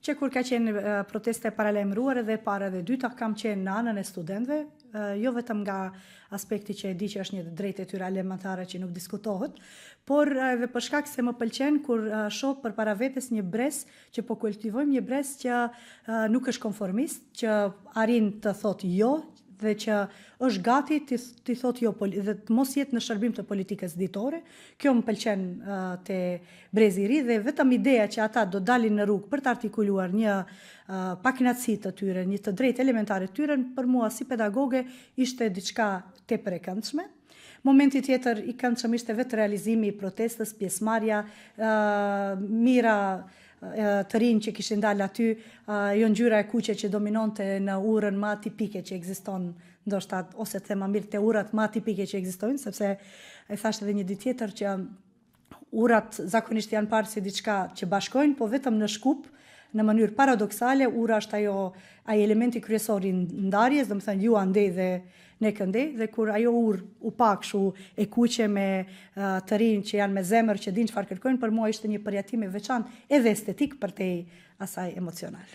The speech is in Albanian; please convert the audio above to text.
që kur ka qenë proteste paralajmëruar edhe para dhe dyta kam qenë në anën e studentëve, jo vetëm nga aspekti që e di që është një drejtë e tyre elementare që nuk diskutohet, por edhe për shkak se më pëlqen kur shoh përpara vetes një brez që po kultivojmë, një brez që nuk është konformist, që arrin të thotë jo dhe që është gati të thotë jo dhe të mos jetë në shërbim të politikës ditore. Kjo më pëlqen te brezi i ri dhe vetëm ideja që ata do dalin në rrugë për të artikuluar një pakënaqësi të tyre, një të drejtë elementare të tyre, për mua si pedagoge ishte diçka tepër e këndshme. Momenti tjetër i këndshëm ishte vetë realizimi i protestës, pjesëmarrja, mira të rinj që kishin dalë aty, jo ngjyra e kuqe që dominonte në urën më atipike që ekziston, ndoshta ose të them më mirë te urat më atipike që ekzistojnë, sepse e thash edhe një ditë tjetër që urat zakonisht janë parë si diçka që bashkojnë, po vetëm në shkup, në mënyrë paradoksale, ura është ai elementi kryesor i ndarjes, domethënë ju andej dhe ne këndej, dhe kur ajo urë u pa kështu e kuqe me të rinj që janë me zemër që dinë çfarë kërkojnë, për mua ishte një përjetim i veçantë edhe estetik përtej asaj emocional.